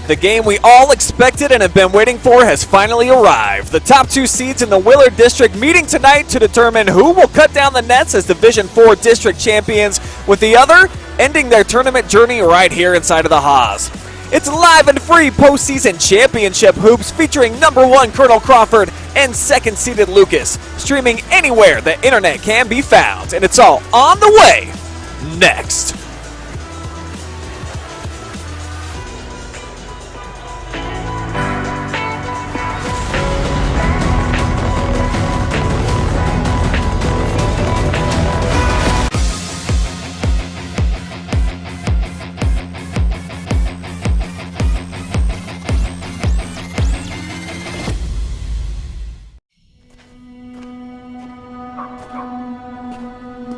The game we all expected and have been waiting for has finally arrived. The top two seeds in the Willard District meeting tonight to determine who will cut down the nets as Division IV District champions, with the other ending their tournament journey right here inside of the Haas. It's live and free postseason championship hoops featuring number 1 Colonel Crawford and second-seeded Lucas, streaming anywhere the internet can be found, and it's all on the way next.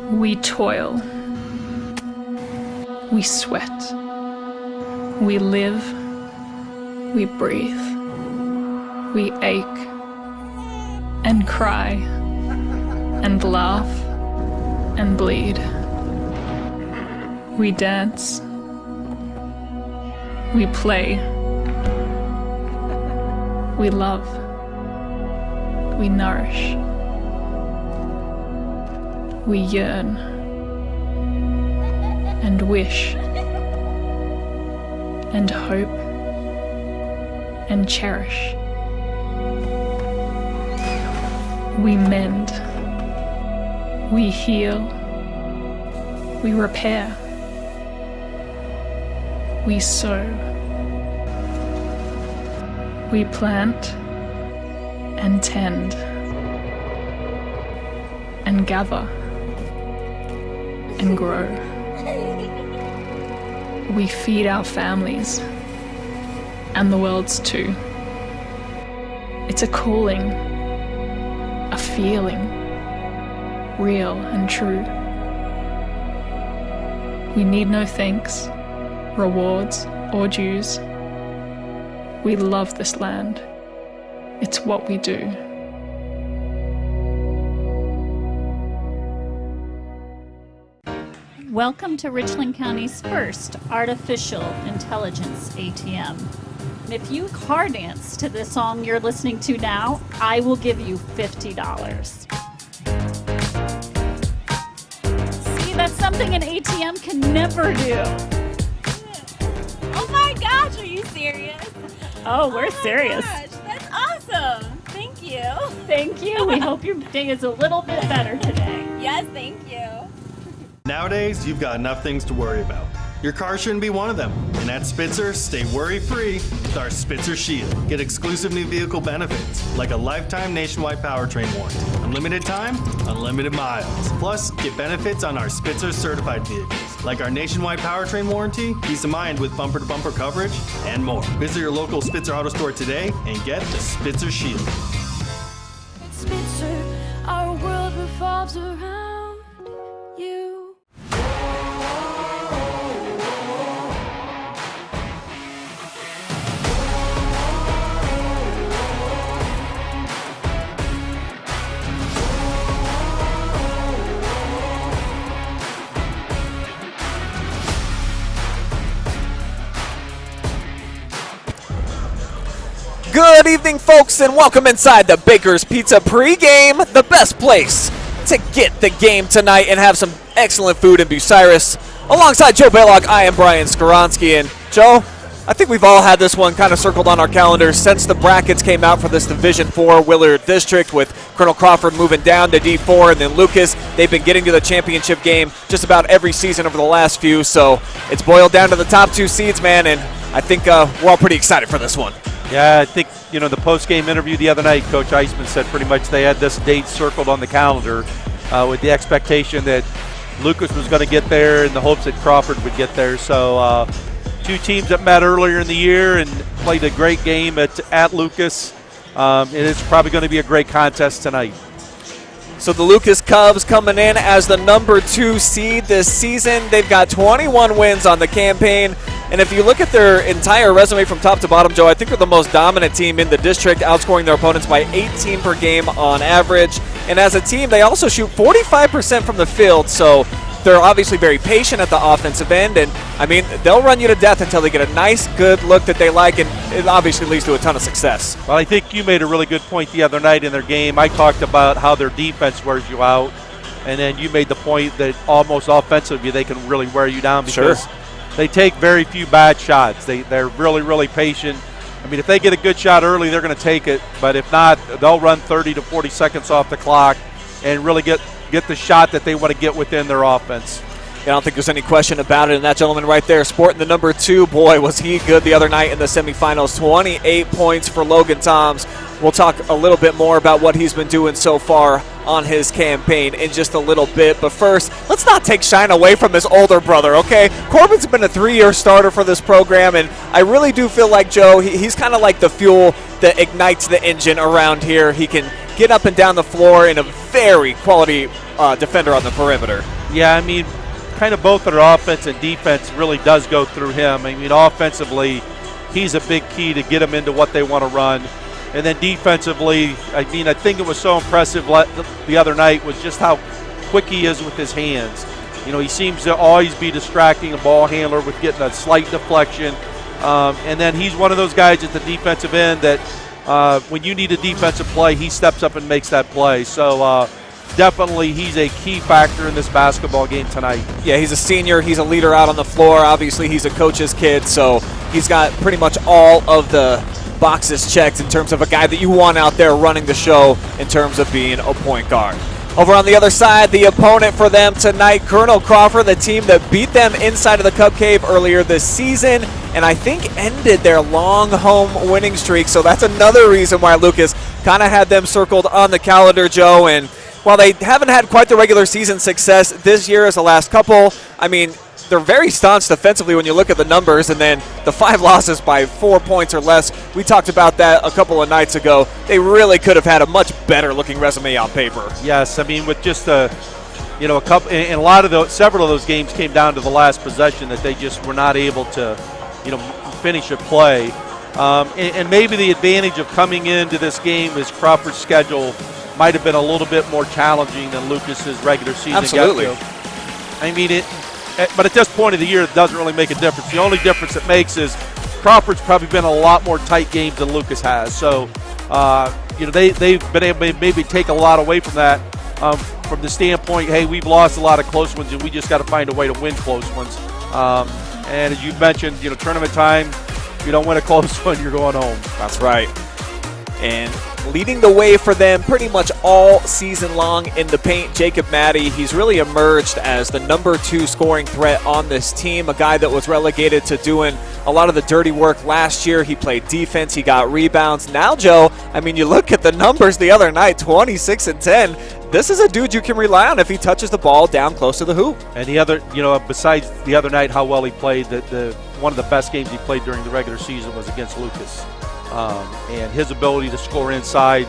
We toil, we sweat, we live, we breathe, we ache and cry and laugh and bleed. We dance, we play, we love, we nourish. We yearn and wish and hope and cherish. We mend, we heal, we repair, we sow, we plant and tend and gather and grow. We feed our families and the world's too. It's a calling, a feeling, real and true. We need no thanks, rewards, or dues. We love this land. It's what we do. Welcome to Richland County's first artificial intelligence ATM. And if you car dance to the song you're listening to now, I will give you $50. See, that's something an ATM can never do. Oh my gosh, are you serious? Oh, we're serious. Gosh, that's awesome. Thank you. Thank you. We hope your day is a little bit better today. Yes, thank you. Nowadays, you've got enough things to worry about. Your car shouldn't be one of them. And at Spitzer, stay worry-free with our Spitzer Shield. Get exclusive new vehicle benefits, like a lifetime nationwide powertrain warranty, unlimited time, unlimited miles. Plus, get benefits on our Spitzer certified vehicles, like our nationwide powertrain warranty, peace of mind with bumper-to-bumper coverage, and more. Visit your local Spitzer auto store today and get the Spitzer Shield. At Spitzer, our world revolves around you. Good evening, folks, and welcome inside the Baker's Pizza pregame, the best place to get the game tonight and have some excellent food in Bucyrus. Alongside Joe Balogh, I am Brian Skowronski, and Joe, I think we've all had this one kind of circled on our calendars since the brackets came out for this Division IV Willard District, with Colonel Crawford moving down to D4, and then Lucas, they've been getting to the championship game just about every season over the last few, so it's boiled down to the top two seeds, man, and I think we're all pretty excited for this one. Yeah, I think, the post-game interview the other night, Coach Eisman said pretty much they had this date circled on the calendar with the expectation that Lucas was going to get there in the hopes that Crawford would get there. So two teams that met earlier in the year and played a great game at Lucas. It is probably going to be a great contest tonight. So the Lucas Cubs coming in as the number 2 seed this season. They've got 21 wins on the campaign. And if you look at their entire resume from top to bottom, Joe, I think they're the most dominant team in the district, outscoring their opponents by 18 per game on average. And as a team, they also shoot 45% from the field. So They're obviously very patient at the offensive end, and, I mean, they'll run you to death until they get a nice, good look that they like, and it obviously leads to a ton of success. Well, I think you made a really good point the other night in their game. I talked about how their defense wears you out, and then you made the point that almost offensively they can really wear you down because they take very few bad shots. They're really, really patient. I mean, if they get a good shot early, they're going to take it, but if not, they'll run 30 to 40 seconds off the clock and really get the shot that they want to get within their offense. I don't think there's any question about it. And that gentleman right there, sporting the number 2, boy, was he good the other night in the semifinals. 28 points for Logan Toms. We'll talk a little bit more about what he's been doing so far on his campaign in just a little bit. But first, let's not take shine away from his older brother, okay? Corbin's been a 3-year starter for this program, and I really do feel like, Joe, he's kind of like the fuel that ignites the engine around here. He can get up and down the floor in a very quality defender on the perimeter. Yeah, I mean, kind of both their offense and defense really does go through him. I mean, offensively, he's a big key to get them into what they want to run. And then defensively, I mean, I think it was so impressive the other night was just how quick he is with his hands. You know, he seems to always be distracting a ball handler with getting a slight deflection. And then he's one of those guys at the defensive end that when you need a defensive play, he steps up and makes that play. So definitely he's a key factor in this basketball game tonight. Yeah, he's a senior. He's a leader out on the floor. Obviously, he's a coach's kid, so he's got pretty much all of the boxes checked in terms of a guy that you want out there running the show in terms of being a point guard. Over on the other side, the opponent for them tonight, Colonel Crawford, the team that beat them inside of the Cub Cave earlier this season, and I think ended their long home winning streak. So that's another reason why Lucas kind of had them circled on the calendar, Joe. And while they haven't had quite the regular season success this year as the last couple, I mean, they're very staunch defensively when you look at the numbers, and then the 5 losses by 4 points or less. We talked about that a couple of nights ago. They really could have had a much better looking resume on paper. Yes, I mean, with just a couple, and several of those games came down to the last possession that they just were not able to, finish a play. And maybe the advantage of coming into this game is Crawford's schedule might have been a little bit more challenging than Lucas's regular season. Absolutely. I mean, but at this point of the year, it doesn't really make a difference. The only difference it makes is Crawford's probably been a lot more tight games than Lucas has. So, they've been able to maybe take a lot away from that from the standpoint, hey, we've lost a lot of close ones, and we just got to find a way to win close ones. And as you mentioned, tournament time, if you don't win a close one, you're going home. That's right. And leading the way for them pretty much all season long in the paint, Jacob Maddie. He's really emerged as the number 2 scoring threat on this team, a guy that was relegated to doing a lot of the dirty work last year. He played defense. He got rebounds. Now, Joe, I mean, you look at the numbers the other night, 26 and 10. This is a dude you can rely on if he touches the ball down close to the hoop. And the other, besides the other night, how well he played, the one of the best games he played during the regular season was against Lucas. And his ability to score inside,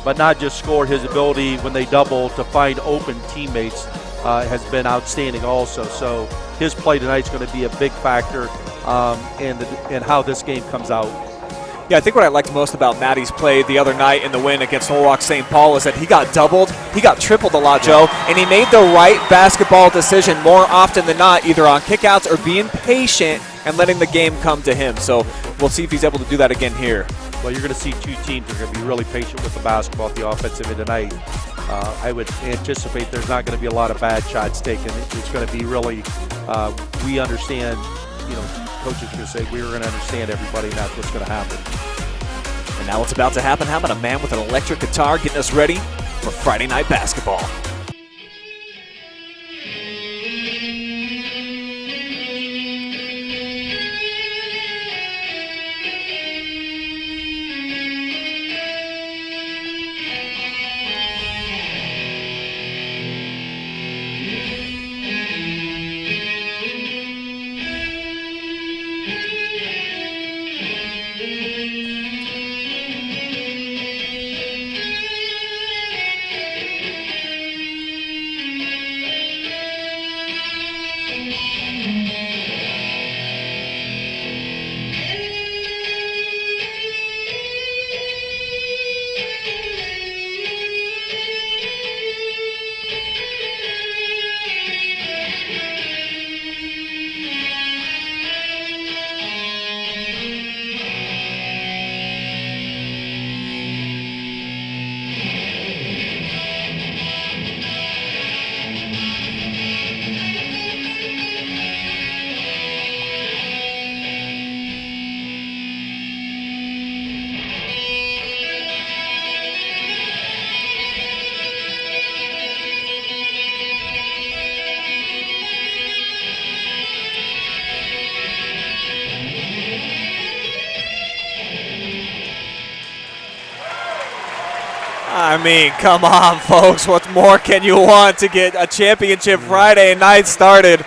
but not just score, his ability when they double to find open teammates has been outstanding also. So his play tonight is going to be a big factor in how this game comes out. Yeah, I think what I liked most about Maddie's play the other night in the win against Norwalk St. Paul is that he got doubled, he got tripled a lot, Joe, and he made the right basketball decision more often than not, either on kickouts or being patient and letting the game come to him. So we'll see if he's able to do that again here. Well, you're going to see 2 teams that are going to be really patient with the basketball at the offensive end tonight. I would anticipate there's not going to be a lot of bad shots taken. It's going to be really, we understand, coaches are going to say, we're going to understand everybody, and that's what's going to happen. And now what's about to happen? How about a man with an electric guitar getting us ready for Friday night basketball? I mean, come on, folks. What more can you want to get a championship Friday night started?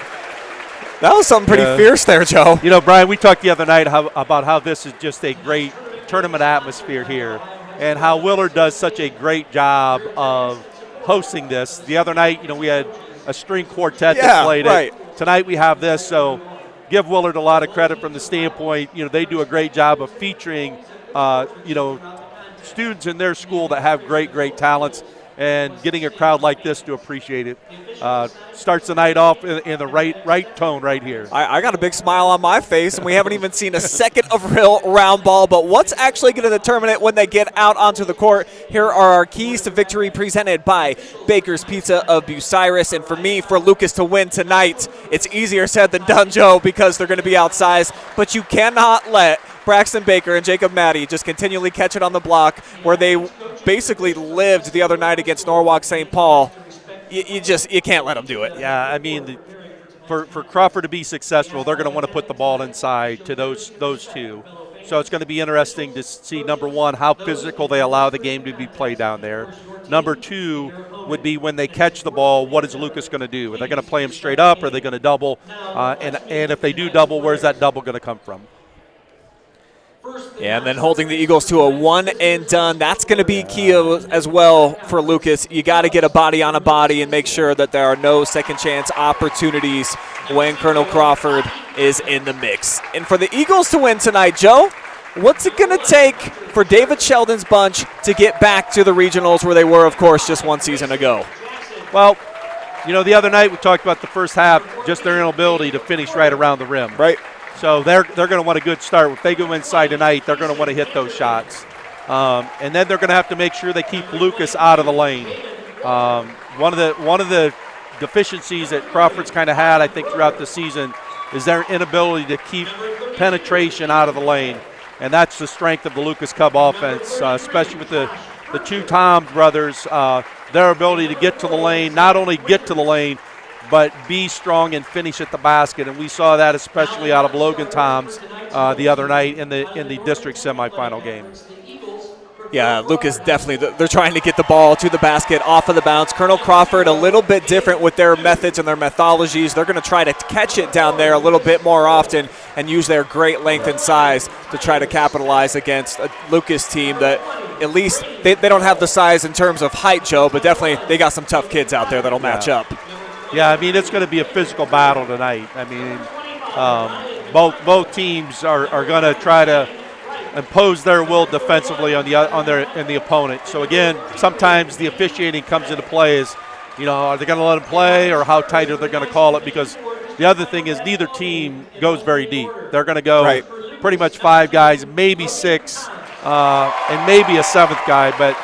That was something pretty fierce there, Joe. You know, Brian, we talked the other night about how this is just a great tournament atmosphere here and how Willard does such a great job of hosting this. The other night, you know, we had a string quartet that played it. Tonight we have this, so give Willard a lot of credit from the standpoint, you know, they do a great job of featuring, you know, students in their school that have great talents, and getting a crowd like this to appreciate it. Starts the night off in the right tone right here. I got a big smile on my face, and we haven't even seen a second of real round ball, but what's actually going to determine it when they get out onto the court? Here are our keys to victory presented by Baker's Pizza of Bucyrus, and for me, for Lucas to win tonight, it's easier said than done, Joe, because they're going to be outsized, but you cannot let Braxton Baker and Jacob Maddie just continually catch it on the block where they basically lived the other night against Norwalk St. Paul. You can't let them do it. Yeah, I mean, for Crawford to be successful, they're going to want to put the ball inside to those two. So it's going to be interesting to see, number one, how physical they allow the game to be played down there. Number two would be when they catch the ball, what is Lucas going to do? Are they going to play him straight up? Or are they going to double? And if they do double, where's that double going to come from? Yeah, and then holding the Eagles to a one and done. That's going to be key as well for Lucas. You got to get a body on a body and make sure that there are no second chance opportunities when Colonel Crawford is in the mix. And for the Eagles to win tonight, Joe, what's it going to take for David Sheldon's bunch to get back to the regionals where they were, of course, just one season ago? Well, you know, the other night we talked about the first half, just their inability to finish right around the rim. Right. So they're going to want a good start. If they go inside tonight, they're going to want to hit those shots. And then they're going to have to make sure they keep Lucas out of the lane. One of the deficiencies that Crawford's kind of had, I think, throughout the season is their inability to keep penetration out of the lane. And that's the strength of the Lucas Cub offense, especially with the two Toms brothers, their ability to get to the lane, not only get to the lane, but be strong and finish at the basket, and we saw that especially out of Logan Toms the other night in the district semifinal game. Yeah, Lucas definitely, they're trying to get the ball to the basket off of the bounce. Colonel Crawford a little bit different with their methods and their methodologies. They're going to try to catch it down there a little bit more often and use their great length and size to try to capitalize against a Lucas team that at least they don't have the size in terms of height, Joe, but definitely they got some tough kids out there that'll match up. Yeah, I mean, it's going to be a physical battle tonight. I mean, both teams are going to try to impose their will defensively on the opponent. So again, sometimes the officiating comes into play. Is, you know, are they going to let them play, or how tight are they going to call it? Because the other thing is neither team goes very deep. They're going to go pretty much 5 guys, maybe 6, and maybe a 7th guy, but